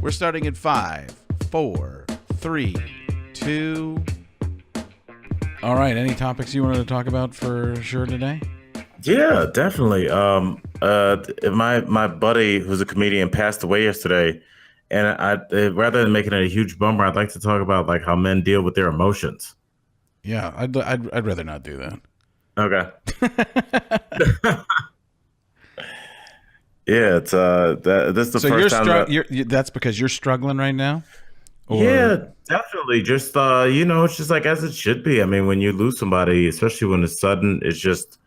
We're starting in 5, 4, 3, 2. All right. Any topics you wanted to talk about for sure today? Yeah, definitely. My buddy who's a comedian passed away yesterday, and rather than making it a huge bummer, I'd like to talk about like how men deal with their emotions. Yeah, I'd rather not do Okay. that. Yeah, it's this is the So first time that. that's because you're struggling right now, or Yeah, definitely. Just it's just like as it should be. I mean, when you lose somebody, especially when it's sudden, it's just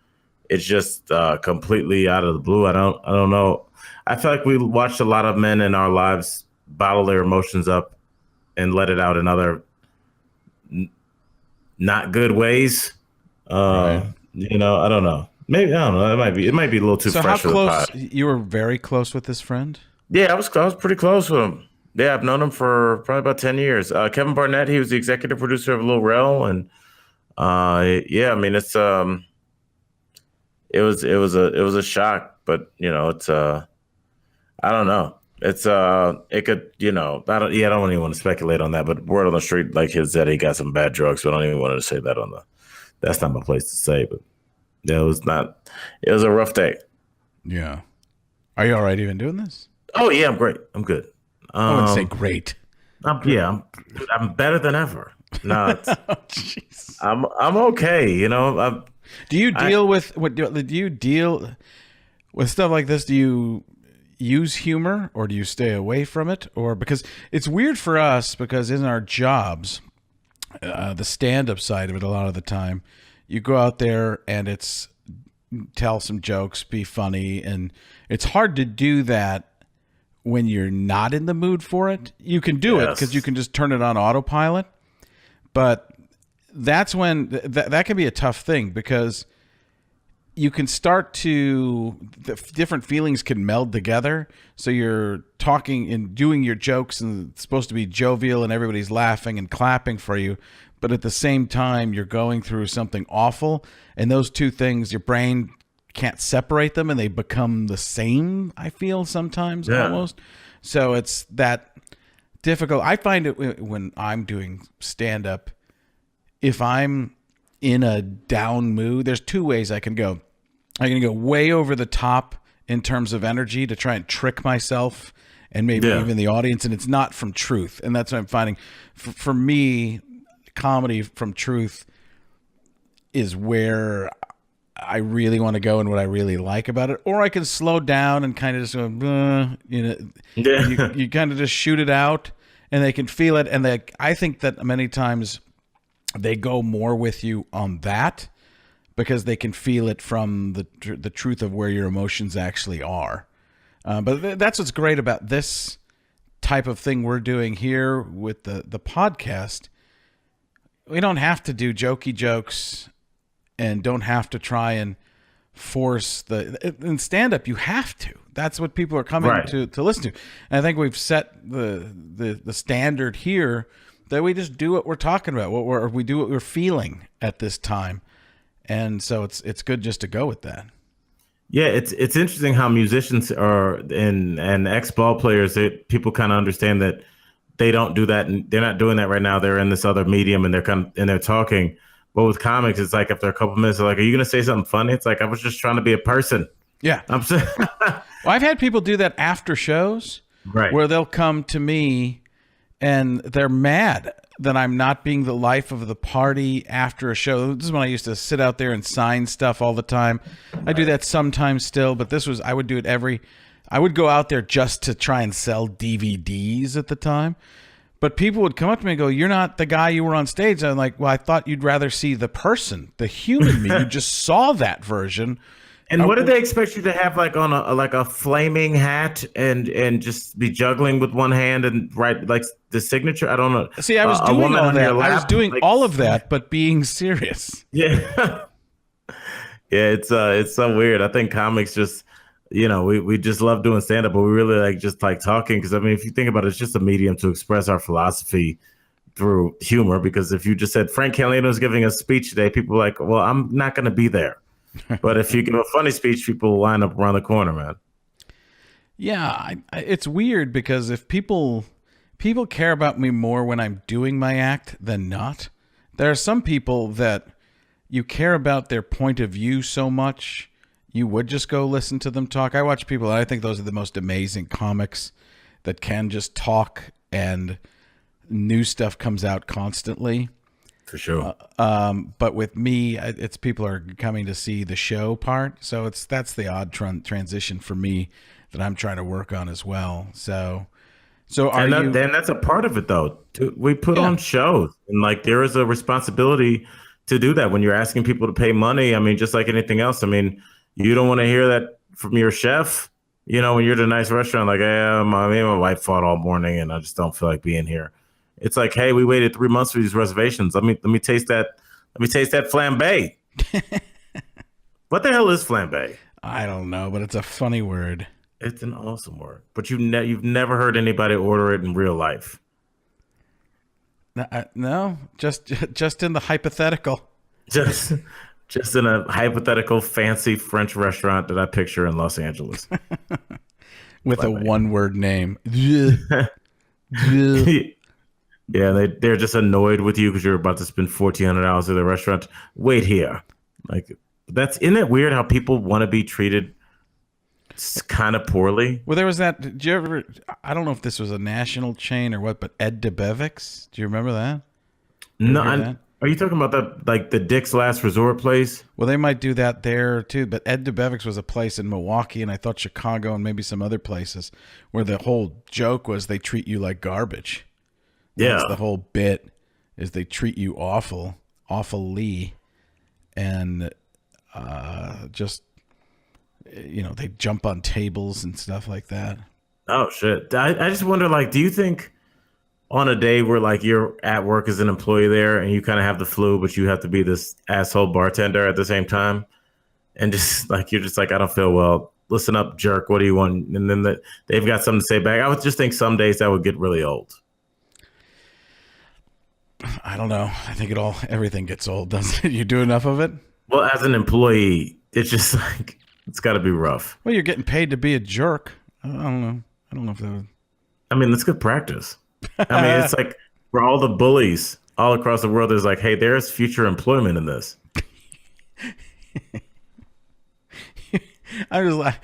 completely out of the blue. I don't know. I feel like we watched a lot of men in our lives bottle their emotions up and let it out in other not good ways. right? I don't know. Maybe I don't know. It might be a little too So how fresh for the close pot. you were? Very close with this friend. Yeah, I was pretty close with him. Yeah, I've known him for probably about 10 years. Kevin Barnett, he was the executive producer of Lil Rel, and yeah, I mean it was a shock, but it's I don't know. It could, I don't even want to speculate on that, but word on the street like his that he got some bad drugs, so I don't even want to say that that's not my place to say, but yeah, it was a rough day. Yeah. Are you all right even doing this? Oh yeah, I'm great. I'm good. I wouldn't say Um, great. yeah, I'm better than ever. No, Oh, jeez. I'm okay. Do you I deal with what? Do you deal with stuff like this? Do you use humor, or do you stay away from it? Or because it's weird for us, because in our jobs, the stand-up side of it, a lot of the time, you go out there and it's tell some jokes, be funny, and it's hard to do that when you're not in the mood for it. You can do it because you yes, can just turn it on autopilot, but that's when that can be a tough thing, because you can start to the different feelings can meld together. So you're talking and doing your jokes and it's supposed to be jovial and everybody's laughing and clapping for you, but at the same time you're going through something awful, and those two things, your brain can't separate them and they become the same, I feel sometimes, yeah, almost. So it's that difficult. I find it when I'm doing stand up, if I'm in a down mood, there's two ways I can go. I can go way over the top in terms of energy to try and trick myself and maybe yeah, even the audience, and it's not from truth. And that's what I'm finding. For me, comedy from truth is where I really want to go and what I really like about it. Or I can slow down and kind of just go, and you, yeah, you kind of just shoot it out and they can feel it. And I think that many times they go more with you on that because they can feel it from the truth of where your emotions actually are. But that's what's great about this type of thing we're doing here with the podcast. We don't have to do jokey jokes and don't have to try and force in stand up. You have to. That's what people are coming right. to listen to. And I think we've set the standard here that we just do what we're talking about, we do what we're feeling at this time. And so it's good just to go with that. Yeah, it's interesting how musicians are and ex ball players that people kind of understand that they don't do that and they're not doing that right now. They're in this other medium and they're talking. But with comics, it's like after a couple minutes, they're like, "Are you gonna say something funny?" It's like I was just trying to be a person. Yeah. I'm saying, Well, I've had people do that after shows right. where they'll come to me and they're mad that I'm not being the life of the party after a show. This is when I used to sit out there and sign stuff all the time. I do that sometimes still, but I would do it I would go out there just to try and sell DVDs at the time. But people would come up to me and go, "You're not the guy you were on stage." I'm like, "Well, I thought you'd rather see the person, the human me. You just saw that version." And what did they expect you to have like on a flaming hat and just be juggling with one hand and write like the signature? I don't know. See, I was A doing woman all on your that. I was lap, doing like all of that, but being serious. yeah, yeah. It's so weird. I think comics just we just love doing stand up, but we really like just like talking because I mean, if you think about it, it's just a medium to express our philosophy through humor. Because if you just said Frank Carlino is giving a speech today, people are like, well, I'm not going to be there. But if you give a funny speech, people will line up around the corner, man. Yeah, it's weird because if people care about me more when I'm doing my act than not. There are some people that you care about their point of view so much, you would just go listen to them talk. I watch people, and I think those are the most amazing comics that can just talk and new stuff comes out constantly. For sure. But with me, it's people are coming to see the show part. So that's the odd transition for me that I'm trying to work on as well. So And that's a part of it, though. We put on shows, and like there is a responsibility to do that when you're asking people to pay money. I mean, just like anything else. I mean, you don't want to hear that from your chef. You know, when you're at a nice restaurant, like, me and my wife fought all morning, and I just don't feel like being here. It's like, hey, we waited 3 months for these reservations. Let me taste that. Let me taste that flambe. What the hell is flambe? I don't know, but it's a funny word. It's an awesome word, but you've never heard anybody order it in real life. No, just in the hypothetical. Just in a hypothetical fancy French restaurant that I picture in Los Angeles. With a one-word name. Yeah, they're just annoyed with you because you're about to spend $1,400 at the restaurant. Wait here. Like, isn't it weird how people want to be treated kind of poorly? Well, there was that. Did you ever? I don't know if this was a national chain or what, but Ed DeBevick's. Do you remember that? No, are you talking about that, like the Dick's Last Resort place? Well, they might do that there too. But Ed DeBevick's was a place in Milwaukee, and I thought Chicago and maybe some other places where the whole joke was they treat you like garbage. Yeah, that's the whole bit is they treat you awfully, and just. They jump on tables and stuff like that. Oh, shit. I just wonder, like, do you think on a day where, like, you're at work as an employee there and you kind of have the flu, but you have to be this asshole bartender at the same time? And just, like, you're just like, I don't feel well. Listen up, jerk. What do you want? And then they've got something to say back. I would just think some days that would get really old. I don't know. I think everything gets old, doesn't it? You do enough of it? Well, as an employee, it's just like... It's got to be rough. Well, you're getting paid to be a jerk. I don't know. I don't know if that would... I mean, that's good practice. I mean, it's like for all the bullies all across the world, there's like, hey, there's future employment in this. I'm just like,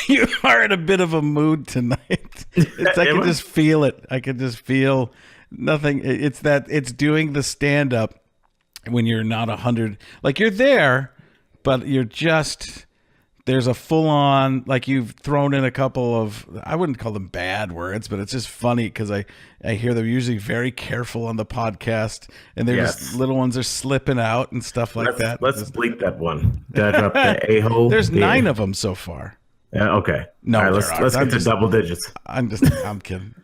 you are in a bit of a mood tonight. I can just feel it. I can just feel nothing. It's doing the stand up when you're not 100. Like you're there, but you're just... There's a full-on, like you've thrown in a couple of, I wouldn't call them bad words, but it's just funny because I hear they're usually very careful on the podcast, and they're just little ones are slipping out and stuff like that. Let's bleep that one. Did I drop the a-hole? There's 9 of them so far. Yeah, okay. No, all right, let's get to double digits. I'm kidding.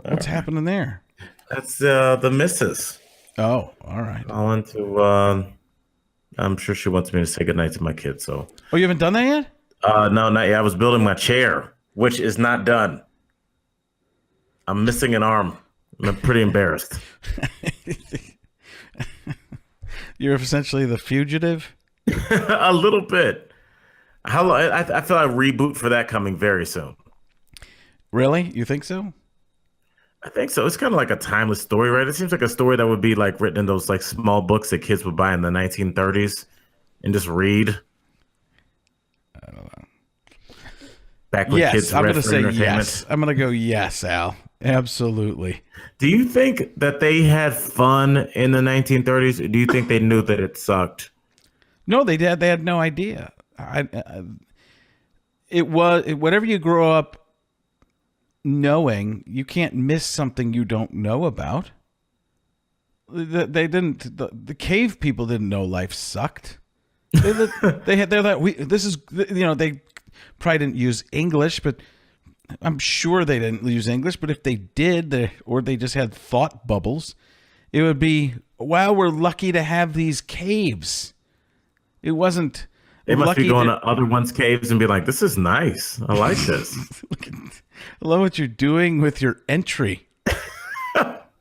What's happening there? That's the missus. Oh, all right. Calling to, I'm sure she wants me to say goodnight to my kids. So. Oh, you haven't done that yet? No, not yet. I was building my chair, which is not done. I'm missing an arm. I'm pretty embarrassed. You're essentially the fugitive? A little bit. How long? I feel like a reboot for that coming very soon. Really? You think so? I think so. It's kind of like a timeless story, right? It seems like a story that would be like written in those like small books that kids would buy in the 1930s and just read. I don't know. Back when kids I'm read going to for say entertainment. yes. I'm going to go yes, Al. Absolutely. Do you think that they had fun in the 1930s? Or do you think they knew that it sucked? No, they did. They had no idea. It was whatever you grow up knowing, you can't miss something you don't know about. They didn't. The cave people didn't know life sucked. They probably didn't use English, but I'm sure they didn't use English. But if they did, or they just had thought bubbles, it would be, wow, we're lucky to have these caves. It wasn't. They must be going to other ones' caves and be like, this is nice. I like this. I love what you're doing with your entry.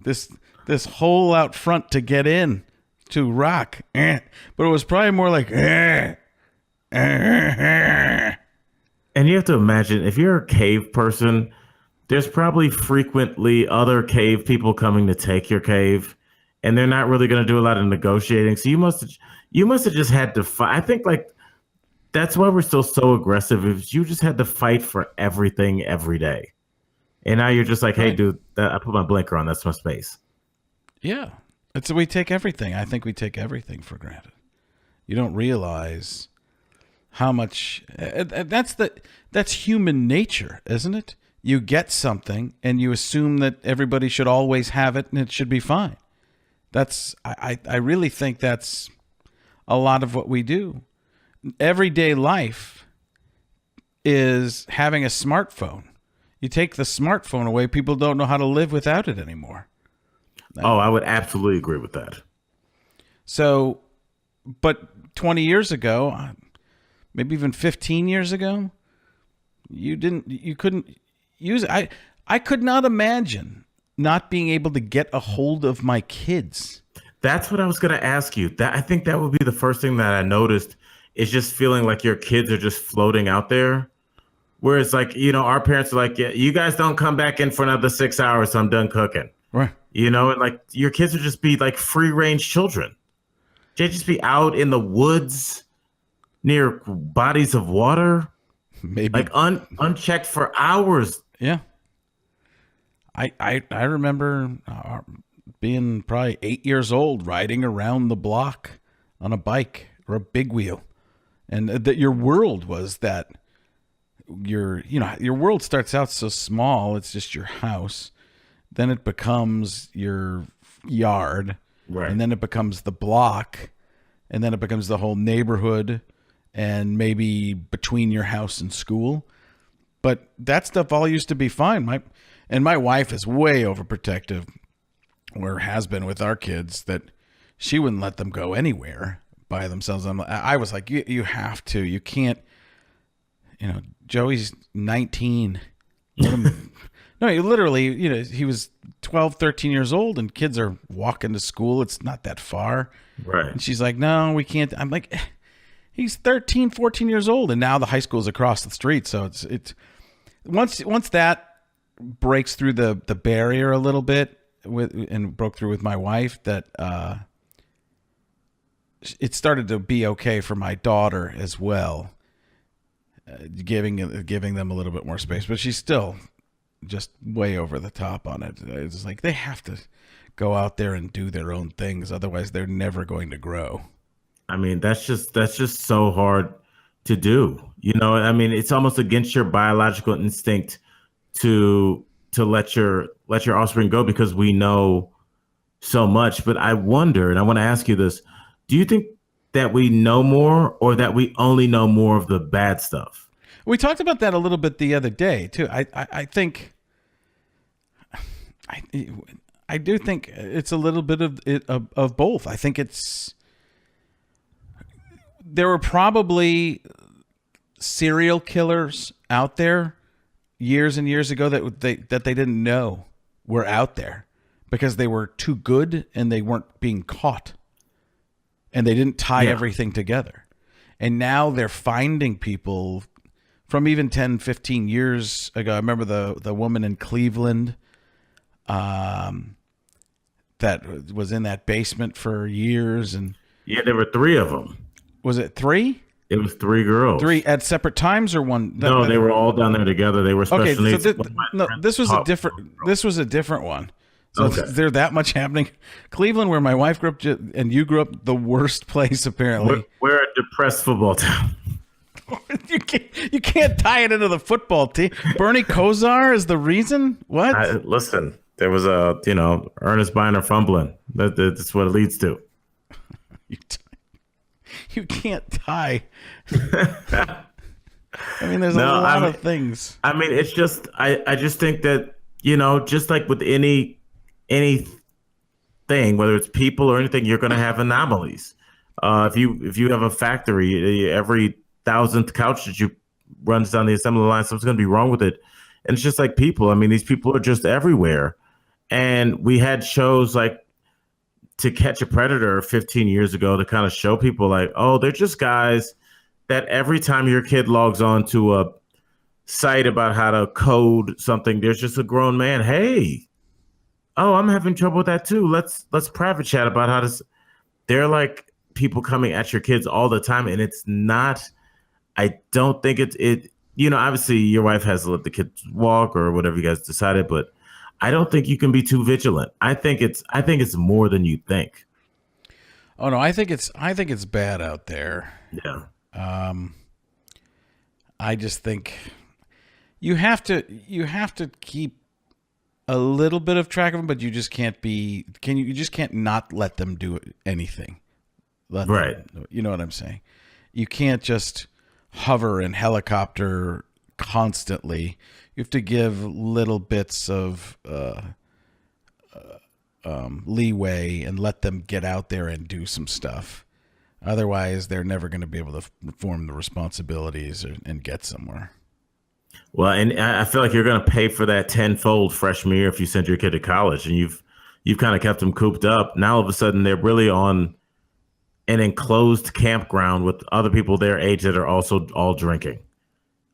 This hole out front to get in to rock. But it was probably more like, Yeah. And you have to imagine if you're a cave person, there's probably frequently other cave people coming to take your cave, and they're not really going to do a lot of negotiating. So you must have just had to fight. I think like that's why we're still so aggressive. Is you just had to fight for everything every day, and now you're just like, hey, Right. dude, I put my blinker on. That's my space. Yeah. We take everything. I think we take everything for granted. You don't realize how much that's human nature, isn't it? You get something and you assume that everybody should always have it and it should be fine. I really think that's a lot of what we do. Everyday life is having a smartphone. You take the smartphone away, people don't know how to live without it anymore. Oh, I would absolutely agree with that. So, but 20 years ago, maybe even 15 years ago, you couldn't use it. I could not imagine not being able to get a hold of my kids. That's what I was going to ask you. That I think that would be the first thing that I noticed is just feeling like your kids are just floating out there. Whereas, like, our parents are like, yeah, you guys don't come back in for another 6 hours, so I'm done cooking. Right. And like your kids would just be like free range children. They'd just be out in the woods near bodies of water, Maybe like unchecked for hours. Yeah. I remember being probably 8 years old, riding around the block on a bike or a big wheel, and that your world was that your world starts out so small. It's just your house. Then it becomes your yard, Right. and then it becomes the block, and then it becomes the whole neighborhood, and maybe between your house and school. But that stuff all used to be fine. My wife is way overprotective, or has been with our kids, that she wouldn't let them go anywhere by themselves. I was like, you have to. You can't. Joey's 19. No, he literally, he was 12, 13 years old, and kids are walking to school. It's not that far. Right. And she's like, no, we can't. I'm like, he's 13, 14 years old, and now the high school is across the street. So it's once that breaks through the barrier a little bit and broke through with my wife, that it started to be okay for my daughter as well, giving them a little bit more space. But she's still just way over the top on it. It's like they have to go out there and do their own things, otherwise they're never going to grow. I mean, that's just so hard to do. I mean, it's almost against your biological instinct to let your offspring go because we know so much. But I wonder, and I want to ask you this: do you think that we know more, or that we only know more of the bad stuff? We talked about that a little bit the other day too. I think I do think it's a little bit of both. I think there were probably serial killers out there years and years ago that they didn't know were out there because they were too good and they weren't being caught, and they didn't tie everything together. And now they're finding people from even 10, 15 years ago. I remember the woman in Cleveland that was in that basement for years. And Yeah, there were 3 of them. was it 3? It was 3 girls. 3 at separate times or one? No, they were all down there together. They were special Okay, so needs. this was a different one. So Okay. is there that much happening? Cleveland, where my wife grew up, and you grew up, the worst place apparently. We're a depressed football town. You can't tie it into the football team. Bernie Kosar is the reason? What? Listen, there was Ernest Biner fumbling. That's what it leads to. You can't tie. I mean, there's a lot of things. I mean, it's just I just think that just like with anything, whether it's people or anything, you're going to have anomalies. If you have a factory, every 1,000th couch that you runs down the assembly line, something's going to be wrong with it. And it's just like people. I mean, these people are just everywhere. And we had shows like To Catch a Predator 15 years ago to kind of show people like, oh, they're just guys that every time your kid logs on to a site about how to code something, there's just a grown man. Hey, oh, I'm having trouble with that too. Let's private chat about how to. They're like people coming at your kids all the time, and it's not. I don't think it. You know, obviously your wife has to let the kids walk or whatever you guys decided, but I don't think you can be too vigilant. I think it's more than you think. Oh no, I think it's bad out there. Yeah. I just think you have to keep a little bit of track of them, but you just can't be. You just can't not let them do anything. Right. You know what I'm saying? You can't just hover and helicopter constantly. You have to give little bits of leeway and let them get out there and do some stuff. Otherwise, they're never going to be able to perform the responsibilities and get somewhere. Well, and I feel like you're going to pay for that tenfold freshman year if you send your kid to college, and you've kind of kept them cooped up. Now all of a sudden they're really on an enclosed campground with other people their age that are also all drinking,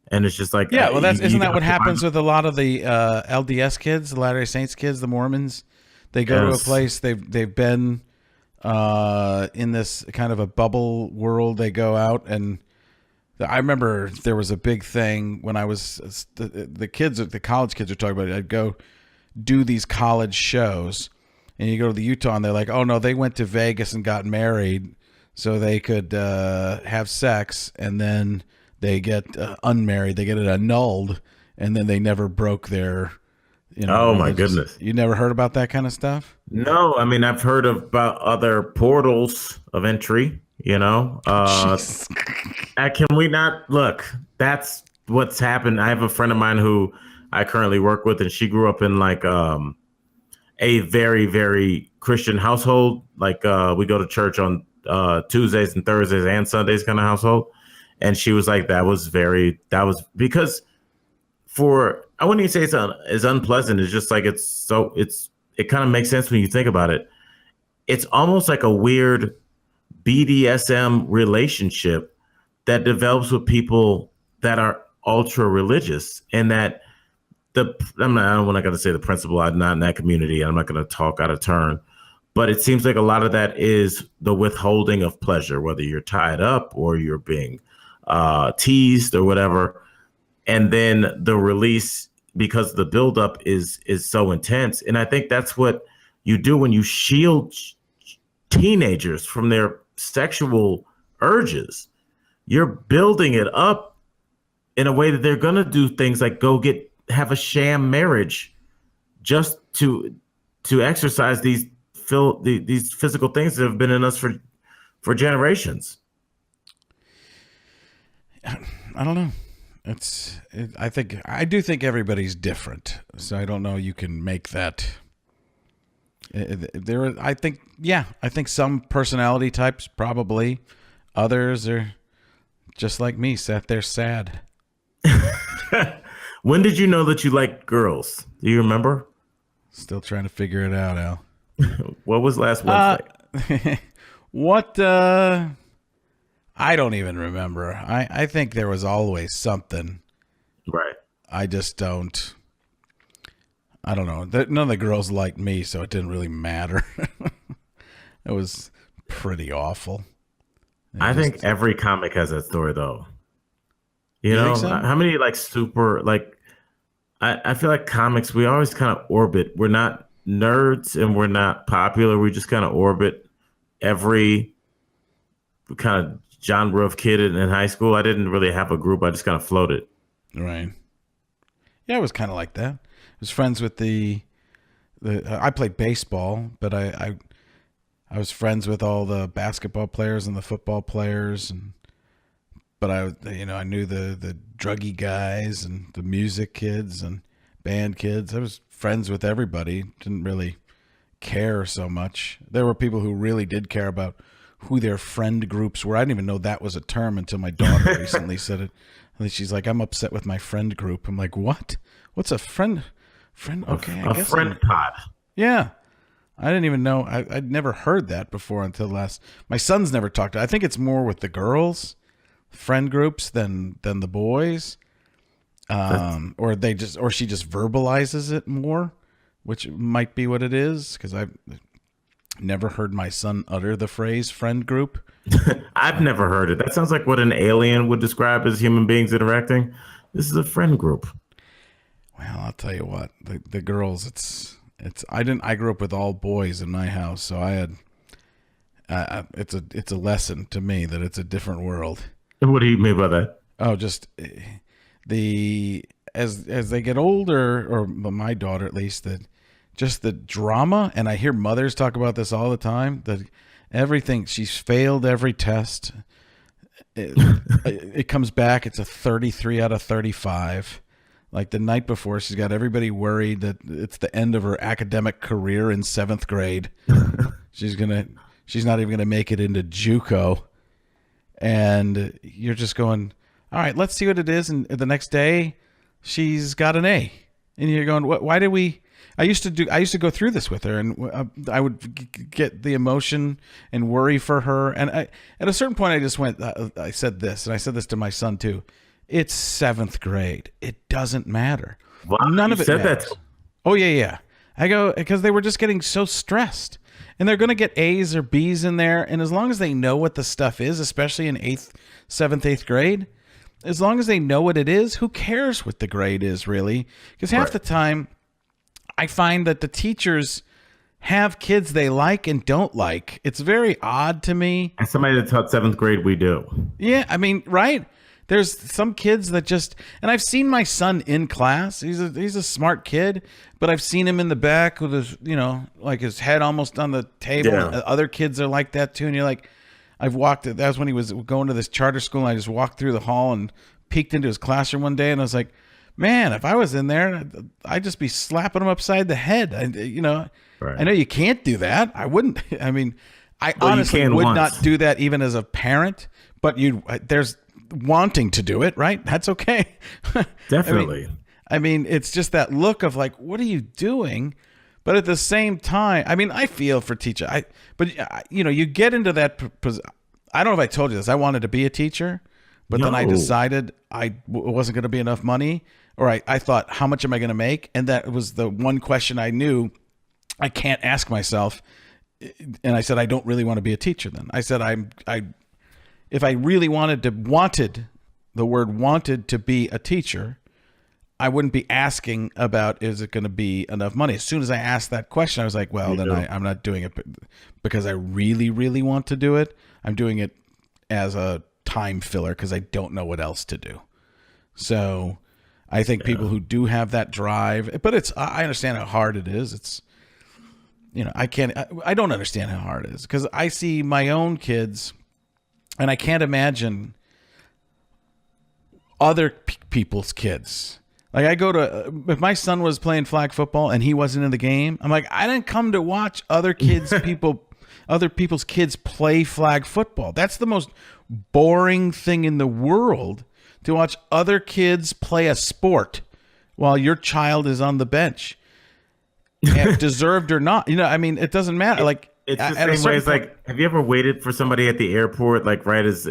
and it's just like Yeah, well, isn't that what gotta happens with a lot of the LDS kids, the Latter-day Saints kids, the Mormons? They go to a Yes. place they've been in this kind of a bubble world. They go out, and I remember there was a big thing when I was the college kids are talking about it. I'd go do these college shows, and you go to the Utah, and they're like, "Oh no, they went to Vegas and got married so they could have sex, and then they get unmarried, they get it annulled, and then they never broke their." Oh my religious. goodness. You never heard about that kind of stuff? No, I mean I've heard about other portals of entry. Jeez. Can we not look? That's what's happened. I have a friend of mine who I currently work with, and she grew up in like a very, very Christian household. Like we go to church on Tuesdays and Thursdays and Sundays kind of household. And she was like, that was because I wouldn't even say it's unpleasant. It's just like it kind of makes sense when you think about it. It's almost like a weird BDSM relationship that develops with people that are ultra religious, and that I'm not going to say the principle. I'm not in that community. I'm not going to talk out of turn, but it seems like a lot of that is the withholding of pleasure, whether you're tied up or you're being teased or whatever. And then the release, because the buildup is so intense. And I think that's what you do when you shield teenagers from their sexual urges. You're building it up in a way that they're going to do things like have a sham marriage just to exercise these physical things that have been in us for generations. I don't know. I do think everybody's different, so I don't know. You can make that. I think some personality types probably. Others are just like me, sat there sad. When did you know that you liked girls? Do you remember? Still trying to figure it out, Al. What was last Wednesday? What? I don't even remember. I think there was always something. Right. I just don't. I don't know. None of the girls liked me, so it didn't really matter. It was pretty awful. I think every comic has that story, though. You know, think so? how many like super like? I feel like comics, we always kind of orbit. We're not nerds and we're not popular. We just kind of orbit every kind of genre of kid in high school. I didn't really have a group. I just kind of floated. Right. Yeah, it was kind of like that. I was friends with I played baseball, but I was friends with all the basketball players and the football players, but I knew the druggy guys and the music kids and band kids. I was friends with everybody. Didn't really care so much. There were people who really did care about who their friend groups were. I didn't even know that was a term until my daughter recently said it. And she's like, "I'm upset with my friend group." I'm like, "What? What's a friend? Okay, I guess friend pod." Yeah. I didn't even know. I'd never heard that before until my son's never talked. I think it's more with the girls. friend groups than the boys. Or she just verbalizes it more, which might be what it is, because I've never heard my son utter the phrase friend group. I've never heard it. That sounds like what an alien would describe as human beings interacting. This is a friend group. Well, I'll tell you what, the girls, I grew up with all boys in my house, so I had, it's a lesson to me that it's a different world. What do you mean by that? Oh, just as they get older, or my daughter at least, that just the drama, and I hear mothers talk about this all the time, that everything, she's failed every test. It comes back, it's a 33 out of 35. Like the night before, she's got everybody worried that it's the end of her academic career in 7th grade. She's not even gonna make it into JUCO. And you're just going, all right, let's see what it is. And the next day, she's got an A. And you're going, why did we? I used to go through this with her, and I would get the emotion and worry for her. And at a certain point, I just went, I said this, and I said this to my son too. It's 7th grade. It doesn't matter. Wow, None of it said matters. That. Oh, yeah. I go, because they were just getting so stressed. And they're going to get A's or B's in there. And as long as they know what the stuff is, especially in 7th, 8th grade, as long as they know what it is, who cares what the grade is, really? Because half the time, I find that the teachers have kids they like and don't like. It's very odd to me. As somebody that taught 7th grade, we do. Yeah, I mean, right? There's some kids that just, and I've seen my son in class. He's a smart kid, but I've seen him in the back with his, like his head almost on the table. Yeah. Other kids are like that too. And you're like, that was when he was going to this charter school, and I just walked through the hall and peeked into his classroom one day, and I was like, man, if I was in there, I'd just be slapping him upside the head. Right. I know you can't do that. I wouldn't. I mean, I honestly would not do that even as a parent, but there's wanting to do it, right? That's okay. Definitely. I mean, it's just that look of like, what are you doing? But at the same time, I mean, I feel for teacher. You get into that. I don't know if I told you this. I wanted to be a teacher, but then I decided it wasn't going to be enough money. Or I thought, how much am I going to make? And that was the one question I knew I can't ask myself. And I said, I don't really want to be a teacher. Then I said, if I really wanted to be a teacher, I wouldn't be asking about, is it going to be enough money? As soon as I asked that question, I was like, well, then I'm not doing it because I really, really want to do it. I'm doing it as a time filler because I don't know what else to do. So I think people who do have that drive, but I understand how hard it is. It's, I don't understand how hard it is because I see my own kids. And I can't imagine other people's kids. Like if my son was playing flag football and he wasn't in the game, I'm like, I didn't come to watch other people's kids play flag football. That's the most boring thing in the world, to watch other kids play a sport while your child is on the bench, deserved or not. I mean, it doesn't matter. Like, it's the same way. It's like, have you ever waited for somebody at the airport, like right as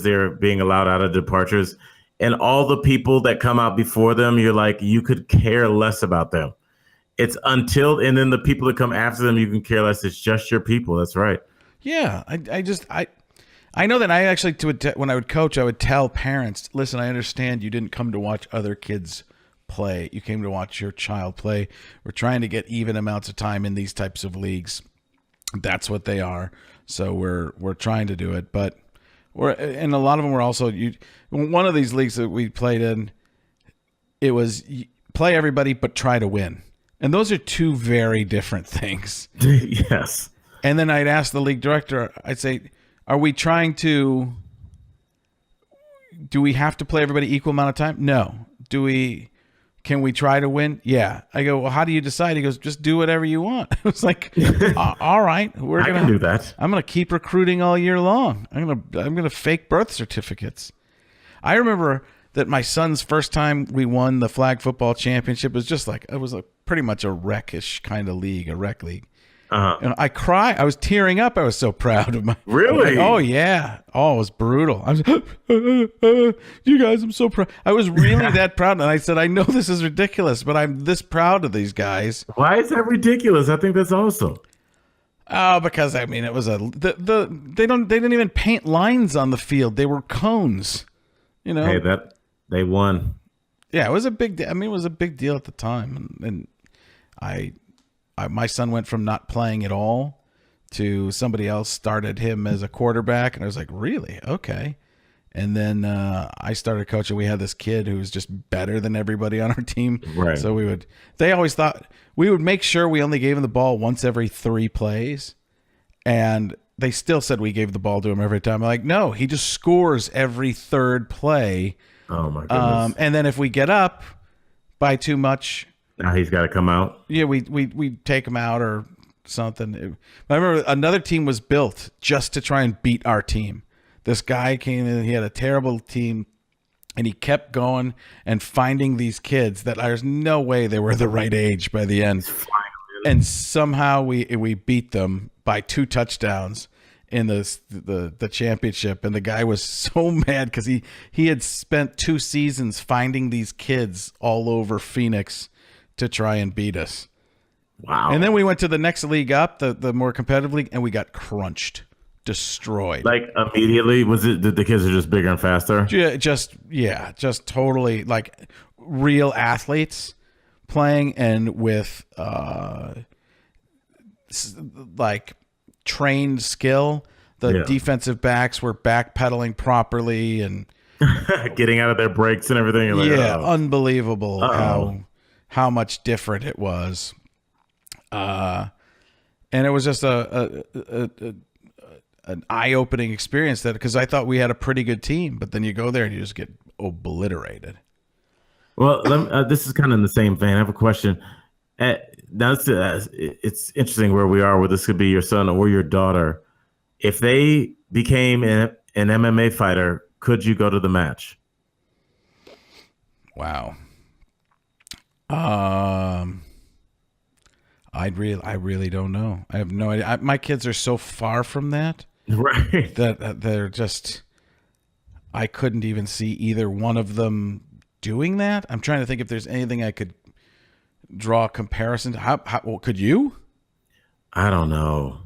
they're being allowed out of departures, and all the people that come out before them, you're like, you could care less about them. It's and then the people that come after them, you can care less. It's just your people. That's right. Yeah, I know that I actually, when I would coach, I would tell parents, listen, I understand you didn't come to watch other kids play. You came to watch your child play. We're trying to get even amounts of time in these types of leagues. That's what they are. So we're trying to do it, but and a lot of them were also one of these leagues that we played in. It was play everybody, but try to win, and those are two very different things. Yes. And then I'd ask the league director. I'd say, "Are we trying to? Do we have to play everybody equal amount of time? No. Can we try to win? Yeah." I go, well, how do you decide? He goes, just do whatever you want. I was like, all right, I can do that. I'm going to keep recruiting all year long. I'm going to fake birth certificates. I remember that my son's first time we won the flag football championship was just like, it was pretty much a rec-ish kind of league, a rec league. Uh-huh. And I cry. I was tearing up. I was so proud of my. Really? Oh yeah. Oh, it was brutal. I was, you guys, I'm so proud. I was really that proud, and I said, I know this is ridiculous, but I'm this proud of these guys. Why is that ridiculous? I think that's awesome. Oh, because I mean, it was they didn't even paint lines on the field. They were cones. You know. Hey, they won. Yeah, it was a big. I mean, it was a big deal at the time, and my son went from not playing at all to somebody else started him as a quarterback, and I was like, really? Okay. And then I started coaching. We had this kid who was just better than everybody on our team. Right. So they always thought we would make sure we only gave him the ball once every 3 plays, and they still said we gave the ball to him every time. I'm like, no, he just scores every 3rd play. Oh my goodness. And then if we get up by too much, Now he's got to come out. yeah, we take him out or something. I remember another team was built just to try and beat our team. This guy came in, he had a terrible team, and he kept going and finding these kids that there's no way they were the right age by the end. And somehow we beat them by 2 touchdowns in the championship, and the guy was so mad because he had spent 2 seasons finding these kids all over Phoenix to try and beat us. Wow. And then we went to the next league up, the more competitive league, and we got destroyed. Like immediately, was it that the kids are just bigger and faster? Just totally like real athletes playing, and with like trained skill. The defensive backs were backpedaling properly and getting out of their breaks and everything. You're like, unbelievable how much different it was. And it was just an eye-opening experience, that because I thought we had a pretty good team, but then you go there and you just get obliterated. Well, this is kind of in the same vein. I have a question. It's interesting where we are, where this could be your son or your daughter. If they became an MMA fighter, could you go to the match? Wow. I really don't know. I have no idea. My kids are so far from that, Right. that they're just. I couldn't even see either one of them doing that. I'm trying to think if there's anything I could draw a comparison to. How could you? I don't know.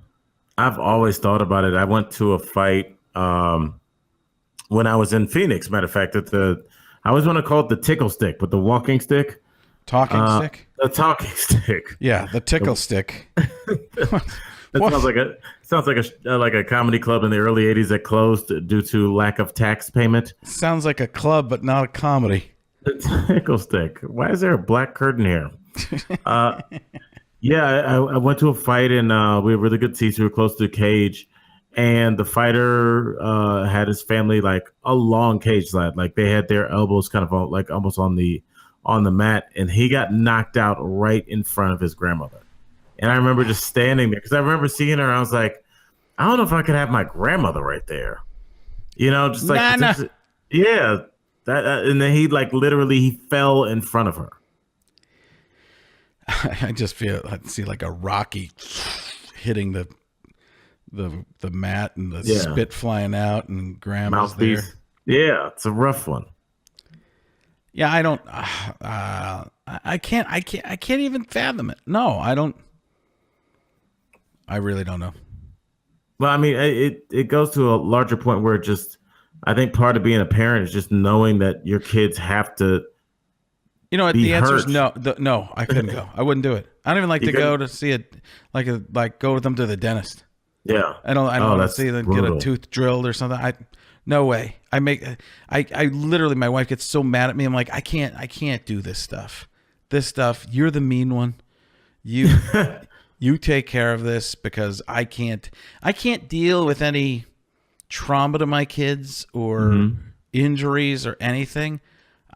I've always thought about it. I went to a fight when I was in Phoenix. Matter of fact, I always want to call it the tickle stick, but the walking stick. Talking stick? The talking stick. Yeah, the tickle stick. That sounds like a comedy club in the early '80s that closed due to lack of tax payment. Sounds like a club, but not a comedy. The tickle stick. Why is there a black curtain here? Yeah, I went to a fight, and we had really good seats. We were close to the cage, and the fighter had his family like a long cage slide, like they had their elbows kind of like almost on the mat, and he got knocked out right in front of his grandmother. And I remember just standing there because I remember seeing her. I was like, I don't know if I could have my grandmother right there, just like yeah. And then he he fell in front of her. I just I see like a Rocky hitting the mat and the spit flying out and grandma's there. Yeah, it's a rough one. Yeah, I don't. I can't even fathom it. No, I don't. I really don't know. Well, I mean, it goes to a larger point where I think part of being a parent is just knowing that your kids have to. The answer is no. No, I couldn't go. I wouldn't do it. I don't even like to go to see it, like go with them to the dentist. Yeah, I don't want to see them get a tooth drilled or something. No way. I literally, my wife gets so mad at me. I'm like, I can't do this stuff. This stuff, you're the mean one. You take care of this, because I can't deal with any trauma to my kids or injuries or anything.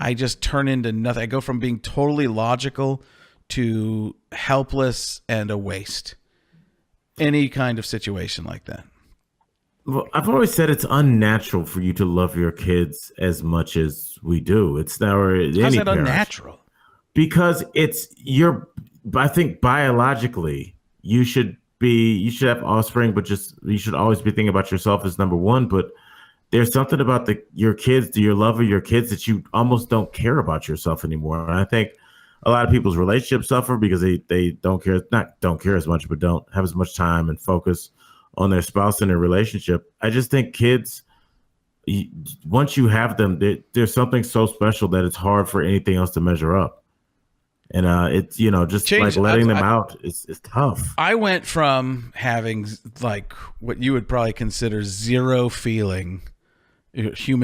I just turn into nothing. I go from being totally logical to helpless and a waste. Any kind of situation like that. Well, I've always said it's unnatural for you to love your kids as much as we do. It's never any How's that parent. unnatural? Because I think biologically you should you should have offspring, but just you should always be thinking about yourself as number one. But there's something about your kids, your love of your kids, that you almost don't care about yourself anymore. And I think a lot of people's relationships suffer because they don't care, not don't care as much, but don't have as much time and focus on their spouse and their relationship. I just think kids, once you have them, there's something so special that it's hard for anything else to measure up. And it's, just like letting them out it's tough. I went from having like what you would probably consider zero human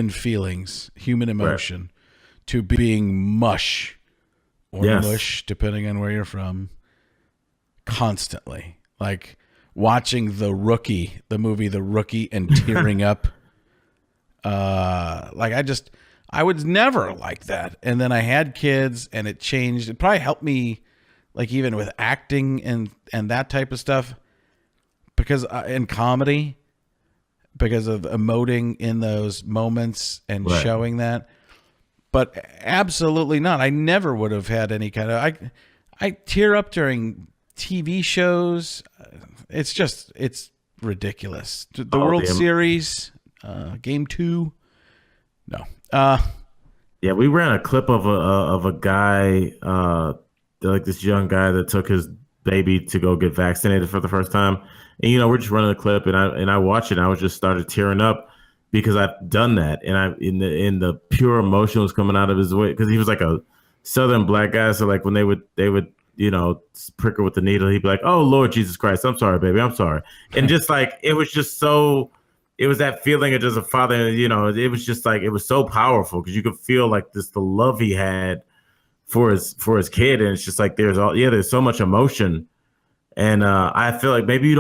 feelings, human emotion, to being mush or mush, depending on where you're from, constantly. Like watching The movie The Rookie, and tearing up. I was never like that. And then I had kids and it changed. It probably helped me, like even with acting and that type of stuff, because in comedy, because of emoting in those moments and showing that. But absolutely not. I never would have had any kind of, I tear up during TV shows. It's ridiculous. The World Series, Game 2. No. Yeah, we ran a clip of a guy, like this young guy that took his baby to go get vaccinated for the first time. And we're just running a clip, and I watched it, and I was just started tearing up because I've done that, and in the pure emotion was coming out of his way, because he was like a Southern black guy. So like when they would prick her with the needle, he'd be like, "Oh Lord Jesus Christ, I'm sorry, baby, I'm sorry," and just like it was just so. It was that feeling of just a father, it was just like, it was so powerful because you could feel like the love he had for his kid. And it's just like, there's so much emotion. And I feel like maybe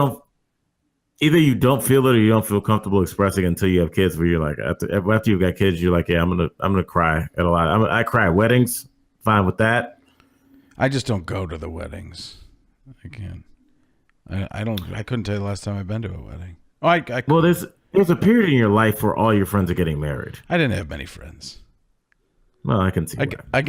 either you don't feel it or you don't feel comfortable expressing it until you have kids, where you're like, after you've got kids, you're like, yeah, I'm going to cry at a lot. I cry at weddings. Fine with that. I just don't go to the weddings. I can't. I couldn't tell you the last time I've been to a wedding. Well, there's a period in your life where all your friends are getting married. I didn't have many friends. Well, I can see. I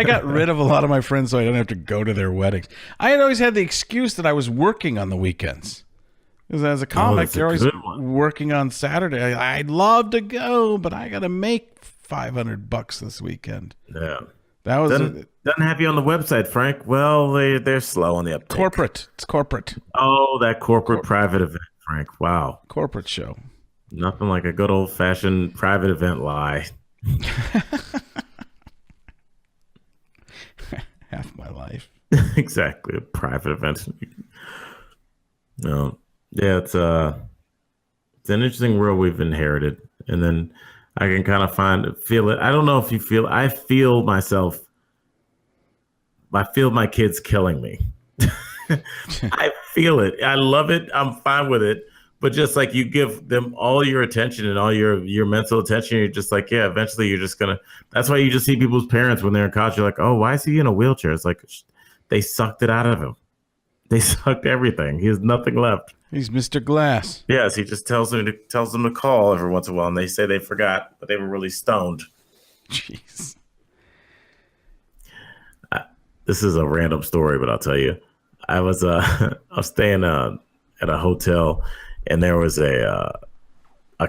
got rid of a lot of my friends so I don't have to go to their weddings. I had always had the excuse that I was working on the weekends. Because as a comic, you're always working on Saturday. I'd love to go, but I got to make $500 this weekend. Yeah. That was doesn't have you on the website, Frank. Well, they're slow on the uptake. It's corporate. Oh, that corporate private event, Frank. Wow. Corporate show. Nothing like a good old fashioned private event lie. Half my life. Exactly. A private event. No. Yeah, it's an interesting world we've inherited. And then I can kind of feel it. I don't know if you feel, I feel myself. I feel my kids killing me. I feel it. I love it. I'm fine with it. But just like you give them all your attention and all your mental attention, you're just like, yeah, eventually you're just going to, that's why you just see people's parents when they're in college. You're like, oh, why is he in a wheelchair? It's like, they sucked it out of him. They sucked everything. He has nothing left. He's Mr. Glass. Yes, he just tells them to call every once in a while, and they say they forgot, but they were really stoned. Jeez. This is a random story, but I'll tell you. I was staying at a hotel, and there was a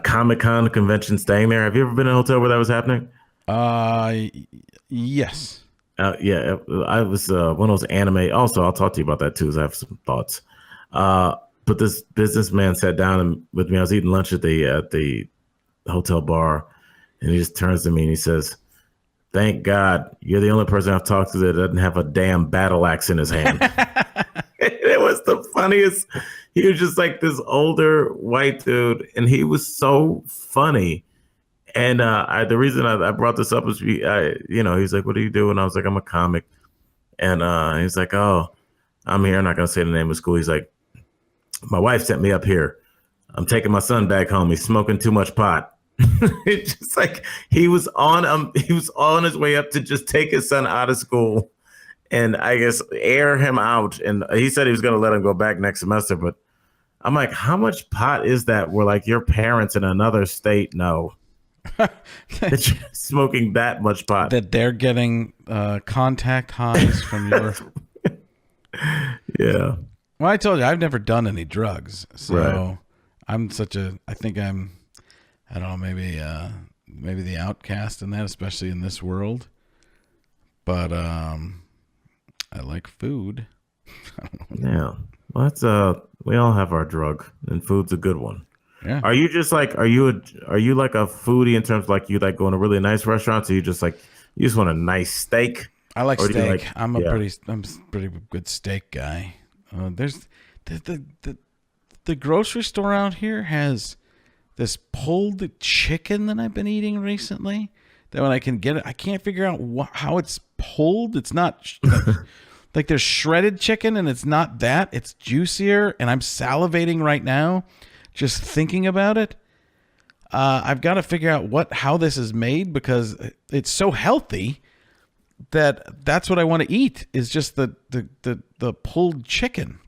Comic-Con convention staying there. Have you ever been in a hotel where that was happening? Yes. Yeah, I was one of those anime. Also, I'll talk to you about that too, as I have some thoughts. But this businessman sat down with me. I was eating lunch at the hotel bar, and he just turns to me and he says, "Thank God you're the only person I've talked to that doesn't have a damn battle axe in his hand." It was the funniest. He was just like this older white dude, and he was so funny. And the reason I brought this up is, he's like, "What do you do?" And I was like, "I'm a comic." And he's like, "Oh, I'm here. I'm not gonna say the name of school." He's like, "My wife sent me up here. I'm taking my son back home. He's smoking too much pot." It's just like he was on his way up to just take his son out of school and I guess air him out. And he said he was going to let him go back next semester. But I'm like, how much pot is that? Where like your parents in another state know that you're smoking that much pot, that they're getting contact highs from your. Yeah. Well, I told you I've never done any drugs, so Right. I think I don't know, maybe the outcast in that, especially in this world. But I like food. Yeah. Well, that's we all have our drug, and food's a good one. Yeah, Are you just like are you like a foodie in terms of like you like going to really nice restaurants, or you just like you just want a nice steak, I like or do you steak. like I'm a pretty good steak guy. There's the grocery store out here has this pulled chicken that I've been eating recently. That when I can get it, I can't figure out how it's pulled. It's not like there's shredded chicken and it's not that. It's juicier, and I'm salivating right now just thinking about it. I've got to figure out how this is made because it's so healthy that's what I want to eat is just the pulled chicken.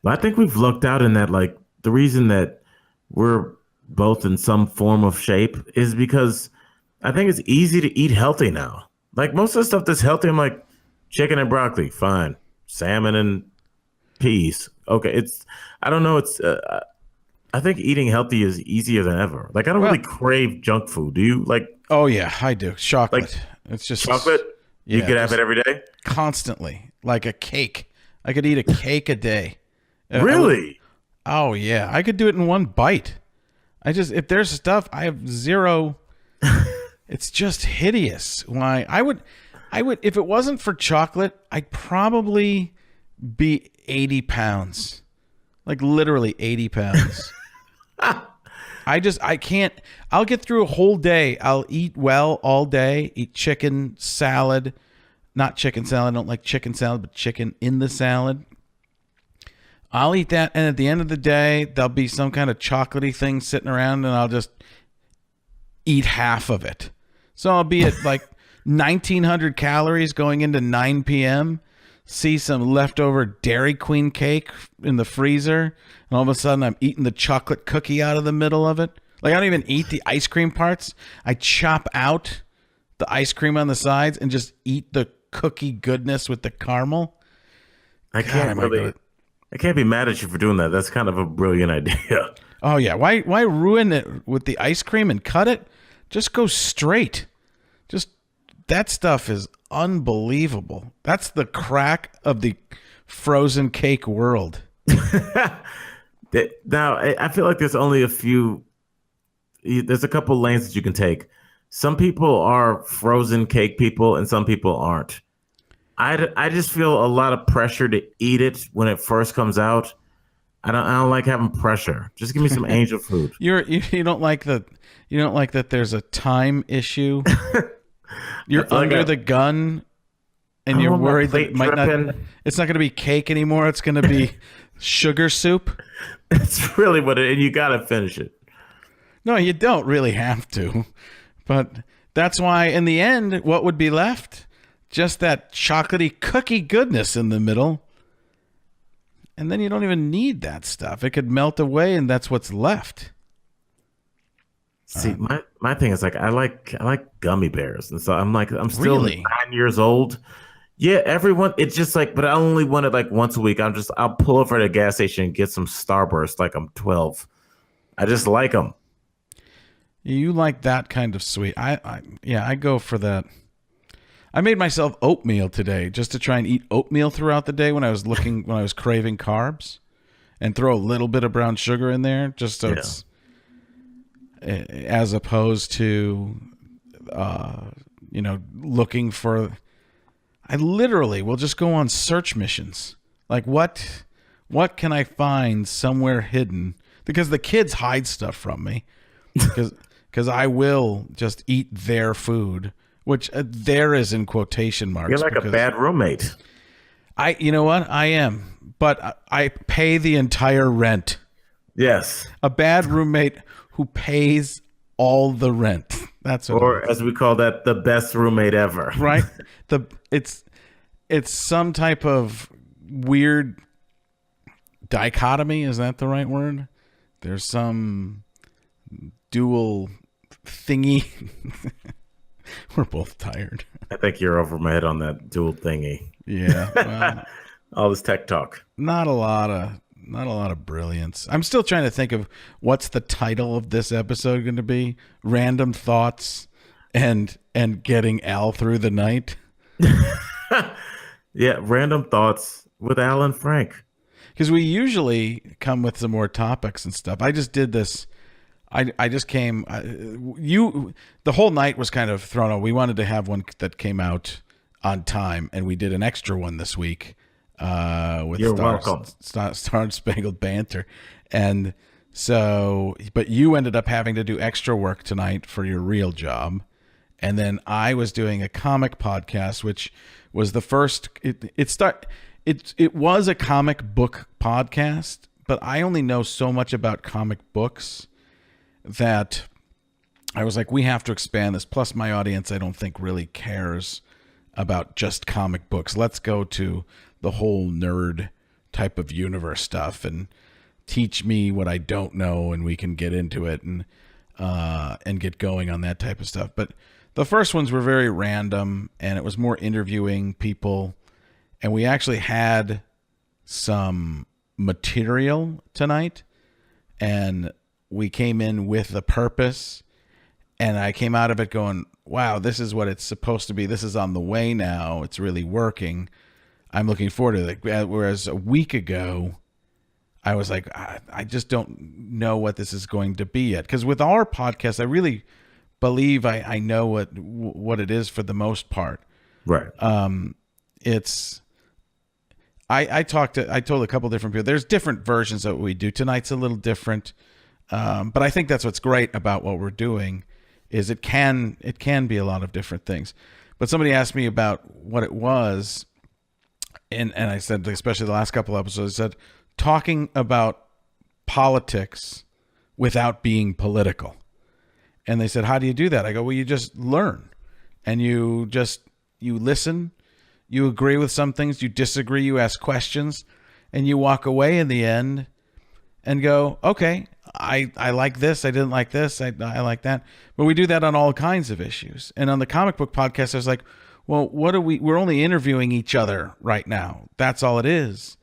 I think we've lucked out in that like the reason that we're both in some form of shape is because I think it's easy to eat healthy now. Like most of the stuff that's healthy, I'm like chicken and broccoli, fine. Salmon and peas, okay. I don't know. I think eating healthy is easier than ever. Like I don't Well, really crave junk food. Do you like oh yeah, I do. like Chocolate. It's just chocolate? You yeah, could have just it every day. constantly like a cake. I could eat a cake a day. Really? Oh yeah, I could do it in one bite. If there's stuff I have zero. It's just hideous. Why I would if it wasn't for chocolate, I'd probably be 80 pounds. Like literally 80 pounds. I can't. I'll get through a whole day. I'll eat well all day, eat chicken salad. Not chicken salad. I don't like chicken salad, but chicken in the salad. I'll eat that. And at the end of the day, there'll be some kind of chocolatey thing sitting around, and I'll just eat half of it. So I'll be at like 1,900 calories going into 9 p.m., see some leftover Dairy Queen cake in the freezer, and all of a sudden I'm eating the chocolate cookie out of the middle of it. Like I don't even eat the ice cream parts. I chop out the ice cream on the sides and just eat the cookie goodness with the caramel. I can't really. I can't be mad at you for doing that. That's kind of a brilliant idea. Oh yeah, why ruin it with the ice cream and cut it? Just go straight. Just that stuff is unbelievable. That's the crack of the frozen cake world. Now, I feel like there's only a few. There's a couple lanes that you can take. Some people are frozen cake people, and some people aren't. I just feel a lot of pressure to eat it when it first comes out. I don't like having pressure. Just give me some angel food. You don't like that there's a time issue. You're under the gun and you're worried that it's not going to be cake anymore. It's going to be sugar soup. It's really and you got to finish it. No, you don't really have to. But that's why in the end, what would be left? Just that chocolatey cookie goodness in the middle. And then you don't even need that stuff. It could melt away and that's what's left. See, my thing is like I like gummy bears, and so I'm still Really? 9 years old. Yeah, everyone. It's just like, but I only want it like once a week. I'll pull over at a gas station and get some Starburst like I'm 12. I just like them. You like that kind of sweet. I go for that. I made myself oatmeal today just to try and eat oatmeal throughout the day when I was craving carbs, and throw a little bit of brown sugar in there just so it's as opposed to looking for. I literally will just go on search missions. Like what can I find somewhere hidden? Because the kids hide stuff from me. Because I will just eat their food, which there is in quotation marks. You're like a bad roommate. You know what? I am, but I pay the entire rent. Yes. A bad roommate who pays all the rent. That's what or as we call that, the best roommate ever. Right? It's some type of weird dichotomy. Is that the right word? There's some dual thingy. We're both tired. I think you're over my head on that dual thingy. Yeah. Well, All this tech talk. Not a lot of brilliance. I'm still trying to think of what's the title of this episode going to be. Random thoughts and getting Al through the night. Yeah, random thoughts with Alan Frank. Because we usually come with some more topics and stuff. I just did this. I just came. The whole night was kind of thrown out. We wanted to have one that came out on time, and we did an extra one this week with You're welcome. Star Spangled Banter, and so. But you ended up having to do extra work tonight for your real job, and then I was doing a comic podcast, which was the first. It was a comic book podcast, but I only know so much about comic books that I was like, we have to expand this. Plus, my audience, I don't think really cares about just comic books. Let's go to the whole nerd type of universe stuff and teach me what I don't know, and we can get into it and get going on that type of stuff. But the first ones were very random, and it was more interviewing people. And we actually had some material tonight, and we came in with a purpose, and I came out of it going, wow, this is what it's supposed to be. This is on the way now. It's really working. I'm looking forward to it. Whereas a week ago, I was like, I just don't know what this is going to be yet. Because with our podcast, I really believe I know what it is for the most part. Right. I told a couple different people. There's different versions of what we do. Tonight's a little different, but I think that's what's great about what we're doing, is it can be a lot of different things. But somebody asked me about what it was, and I said, especially the last couple episodes, I said talking about politics without being political. And they said, how do you do that? I go, well, you just learn, and you listen. You agree with some things, you disagree, you ask questions, and you walk away in the end and go, okay, I like this, I didn't like this, I like that. But we do that on all kinds of issues. And on the comic book podcast, I was like, well, we're only interviewing each other right now. That's all it is.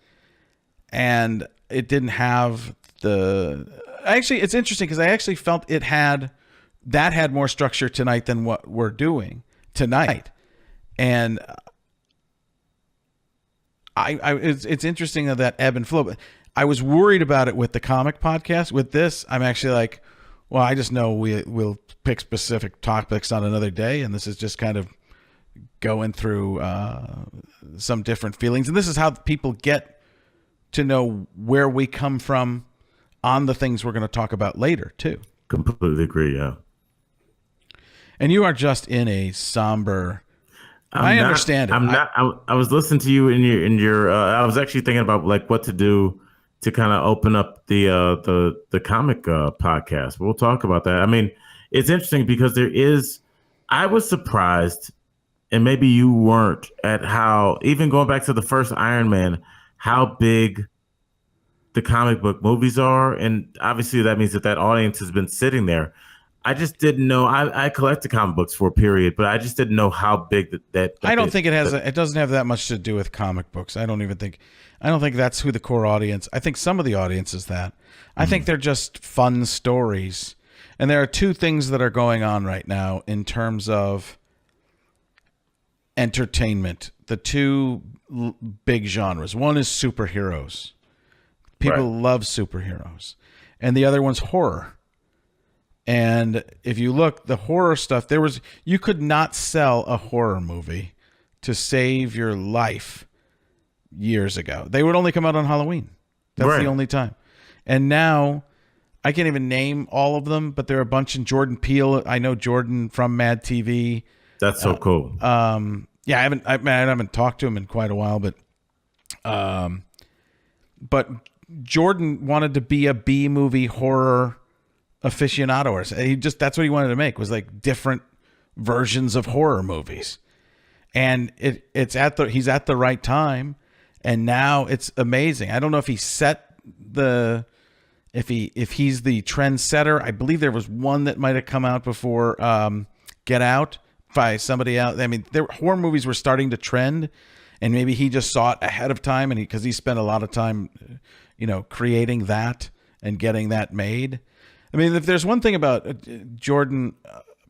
And it didn't have it's interesting because I actually felt that had more structure tonight than what we're doing tonight. And it's interesting that ebb and flow. But I was worried about it with the comic podcast. With this, I'm actually like, well, I just know we'll pick specific topics on another day, and this is just kind of going through some different feelings. And this is how people get to know where we come from on the things we're going to talk about later, too. Completely agree, yeah. And you are just in a somber... I understand it. I was listening to you in your. I was actually thinking about like what to do to kind of open up the comic podcast. We'll talk about that. I mean, it's interesting because I was surprised, and maybe you weren't, at how, even going back to the first Iron Man, how big the comic book movies are, and obviously that means that audience has been sitting there. I just didn't know. I collected comic books for a period, but I just didn't know how big that I don't think it has. It doesn't have that much to do with comic books. I don't think that's who the core audience. I think some of the audience is that. I think they're just fun stories, and there are two things that are going on right now in terms of entertainment. The two big genres. One is superheroes. People love superheroes, and the other one's horror. And if you look, the horror stuff, you could not sell a horror movie to save your life years ago. They would only come out on Halloween. That's the only time. And now, I can't even name all of them, but there are a bunch in Jordan Peele. I know Jordan from Mad TV. That's so cool. Yeah, I haven't talked to him in quite a while, but Jordan wanted to be a B movie horror aficionado, or that's what he wanted to make, was like different versions of horror movies. And he's at the right time, and now it's amazing. I don't know if he set if he's the trendsetter. I believe there was one that might have come out before Get Out by somebody else. I mean, horror movies were starting to trend, and maybe he just saw it ahead of time, and because he spent a lot of time, creating that and getting that made. I mean, if there's one thing about Jordan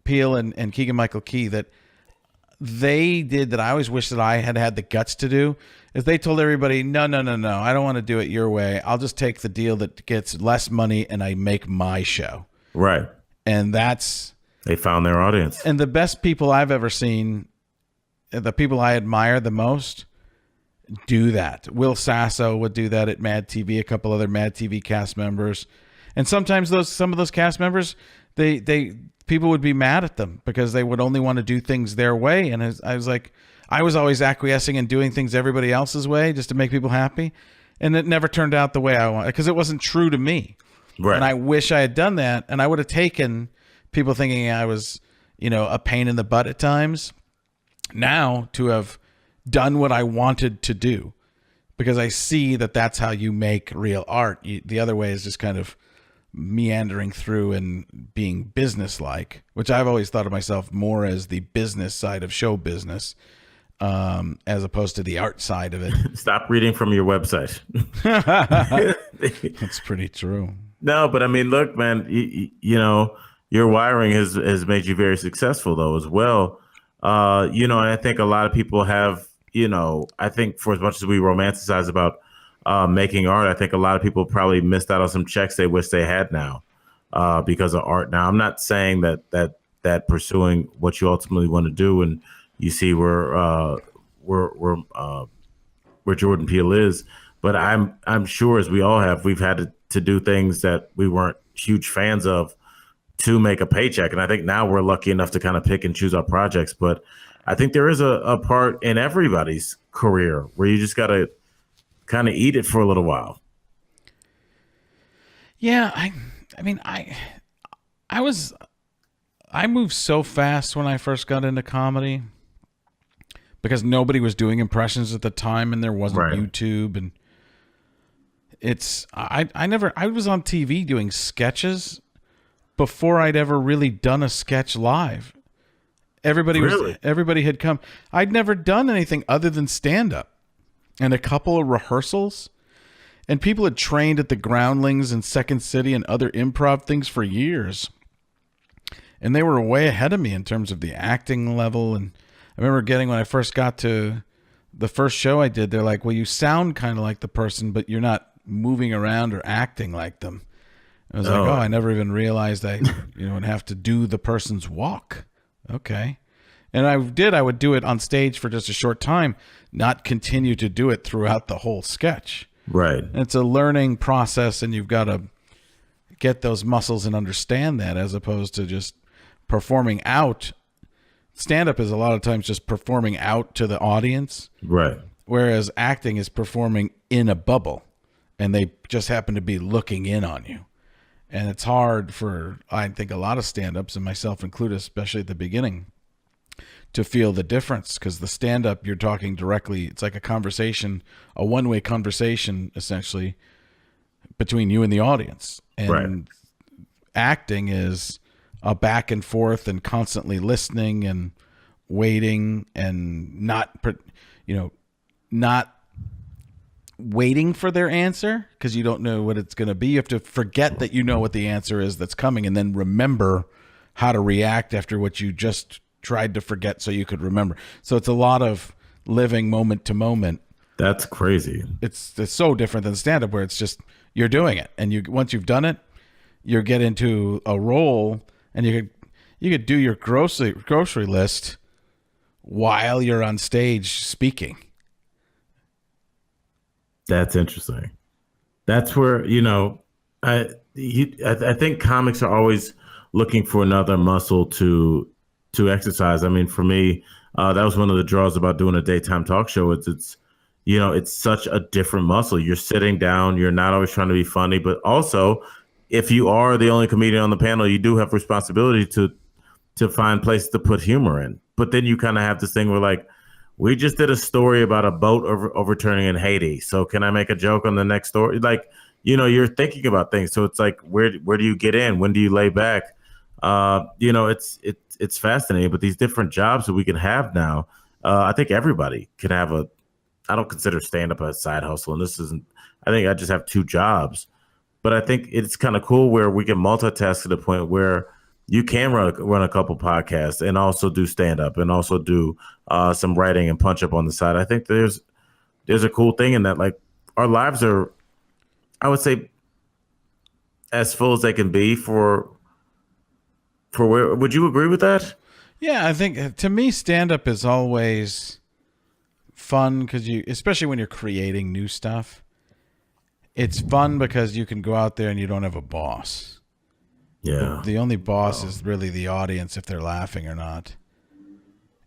Peele and Keegan-Michael Key that they did that I always wish that I had the guts to do, is they told everybody, no, I don't want to do it your way. I'll just take the deal that gets less money and I make my show. Right. And they found their audience. And the best people I've ever seen, the people I admire the most, do that. Will Sasso would do that at Mad TV, a couple other Mad TV cast members. And sometimes some of those cast members, people would be mad at them because they would only want to do things their way. And I was like, I was always acquiescing and doing things everybody else's way just to make people happy. And it never turned out the way I wanted because it wasn't true to me. Right. And I wish I had done that. And I would have taken people thinking I was, a pain in the butt at times now to have done what I wanted to do, because I see that that's how you make real art. The other way is just kind of meandering through and being business-like, which I've always thought of myself more as the business side of show business, as opposed to the art side of it. Stop reading from your website. That's pretty true. No, but I mean, look, man, your wiring has made you very successful though as well. And I think a lot of people have, I think for as much as we romanticize about making art, I think a lot of people probably missed out on some checks they wish they had now because of art. Now, I'm not saying that pursuing what you ultimately want to do, and you see where Jordan Peele is, but I'm sure, as we all have, we've had to do things that we weren't huge fans of to make a paycheck. And I think now we're lucky enough to kind of pick and choose our projects. But I think there is a part in everybody's career where you just got to kind of eat it for a little while. Yeah. I moved so fast when I first got into comedy because nobody was doing impressions at the time and there wasn't Right. YouTube. And I was on TV doing sketches before I'd ever really done a sketch live. Everybody had come. I'd never done anything other than stand up and a couple of rehearsals, and people had trained at the Groundlings and Second City and other improv things for years. And they were way ahead of me in terms of the acting level. And I remember when I first got to the first show I did, they're like, well, you sound kind of like the person, but you're not moving around or acting like them. I was like, I never even realized I would have to do the person's walk. Okay. And I would do it on stage for just a short time, not continue to do it throughout the whole sketch. Right. And it's a learning process, and you've got to get those muscles and understand that, as opposed to just performing out. Stand-up is a lot of times just performing out to the audience. Right. Whereas acting is performing in a bubble, and they just happen to be looking in on you. And it's hard for, I think, a lot of stand-ups, and myself included, especially at the beginning, to feel the difference, because the stand-up, you're talking directly. It's like a conversation, a one-way conversation, essentially, between you and the audience. And Right. acting is a back and forth and constantly listening and waiting and not waiting for their answer because you don't know what it's going to be. You have to forget that you know what the answer is that's coming, and then remember how to react after what you just tried to forget so you could remember. So it's a lot of living moment to moment. That's crazy. It's so different than stand-up, where it's just you're doing it, and once you've done it, you get into a role, and you could do your grocery list while you're on stage speaking. That's interesting. That's where, I think comics are always looking for another muscle to exercise. I mean, for me, that was one of the draws about doing a daytime talk show. It's such a different muscle. You're sitting down. You're not always trying to be funny, but also, if you are the only comedian on the panel, you do have responsibility to find places to put humor in. But then you kind of have this thing where, like, we just did a story about a boat overturning in Haiti. So can I make a joke on the next story? Like, you're thinking about things. So it's like, where do you get in? When do you lay back? It's fascinating. But these different jobs that we can have now, I think everybody can have I don't consider stand up a side hustle, and this isn't. I think I just have two jobs, but I think it's kind of cool where we can multitask to the point where you can run a couple podcasts and also do stand up and also do some writing and punch up on the side. I think there's a cool thing in that. Like our lives are, I would say, as full as they can be for where. Would you agree with that? Yeah, I think to me, stand up is always fun because especially when you're creating new stuff, it's fun because you can go out there and you don't have a boss. Yeah. The only boss is really the audience if they're laughing or not.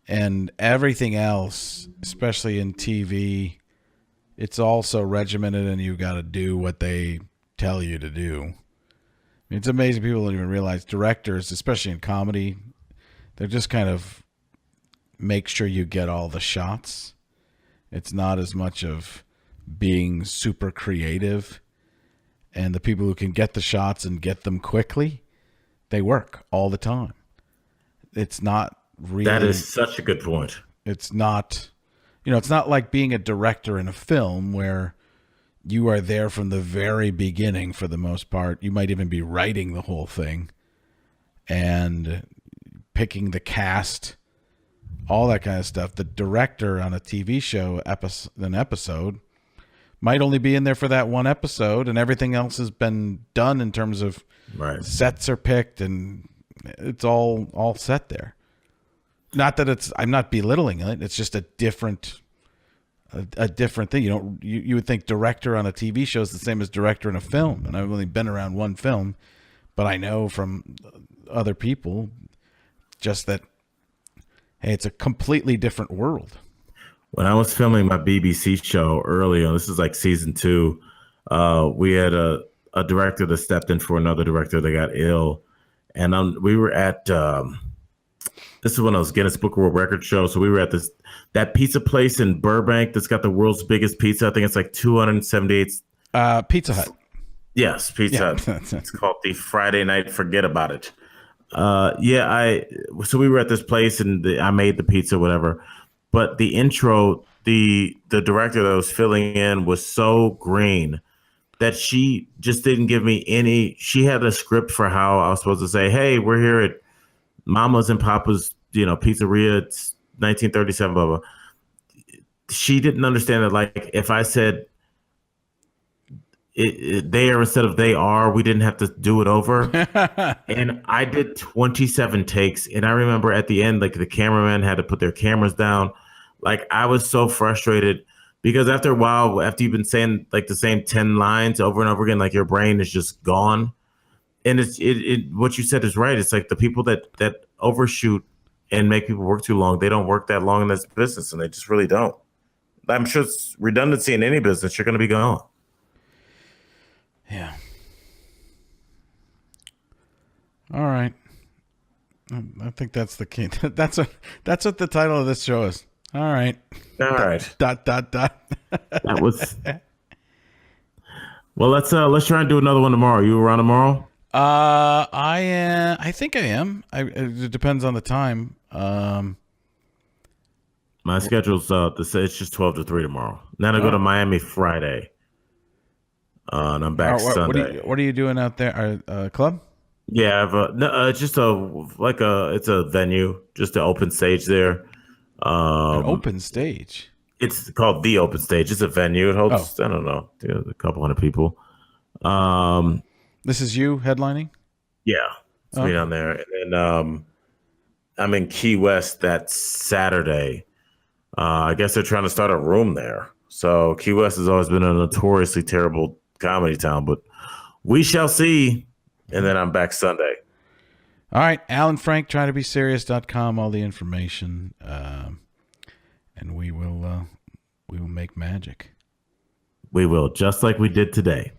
And everything else, especially in TV, it's also regimented and you got to do what they tell you to do. It's amazing people don't even realize directors, especially in comedy, they're just kind of make sure you get all the shots. It's not as much of being super creative. And the people who can get the shots and get them quickly, they work all the time. It's not really. That is such a good point. It's not, it's not like being a director in a film where you are there from the very beginning for the most part. You might even be writing the whole thing and picking the cast, all that kind of stuff. The director on a TV show, an episode, might only be in there for that one episode, and everything else has been done in terms of sets are picked and it's all set there. Not that I'm not belittling it. It's just a different thing. You would think director on a TV show is the same as director in a film, and I've only been around one film, but I know from other people just that, hey, it's a completely different world. When I was filming my BBC show early on, this is like season 2, we had a director that stepped in for another director that got ill. And we were at, this is one of those Guinness Book of World Records shows. So we were at that pizza place in Burbank that's got the world's biggest pizza. I think it's like 278. Pizza Hut. Yes, Pizza Hut. It's called the Friday Night Forget About It. So we were at this place and I made the pizza, whatever. But the intro, the director that was filling in was so green that she just didn't give me any. She had a script for how I was supposed to say, hey, we're here at Mama's and Papa's, pizzeria. It's 1937, blah, blah. She didn't understand that, like, if I said they are instead of they are, we didn't have to do it over. And I did 27 takes. And I remember at the end, like, the cameraman had to put their cameras down. Like, I was so frustrated because after a while, after you've been saying like the same 10 lines over and over again, like your brain is just gone. And what you said is right. It's like the people that overshoot and make people work too long, they don't work that long in this business, and they just really don't. I'm sure it's redundancy in any business. You're going to be gone. Yeah. All right. I think that's the key. That's what the title of this show is. All right. All right. Dot. That was. Well, let's try and do another one tomorrow. You around tomorrow? I think I am. It depends on the time. My schedule's it's just 12 to 3 tomorrow. Then I go to Miami Friday. And I'm back Sunday. What are you doing out there? Club? Yeah, it's just it's a venue, just an open stage there. An open stage. It's called The Open Stage. It's a venue. It holds, I don't know, a couple hundred people. This is you headlining? Yeah, it's me down there. And then I'm in Key West that Saturday. I guess they're trying to start a room there. So Key West has always been a notoriously terrible comedy town, but we shall see. And then I'm back Sunday. All right, Alan Frank, trytobeserious.com, all the information. And we will make magic. We will, just like we did today.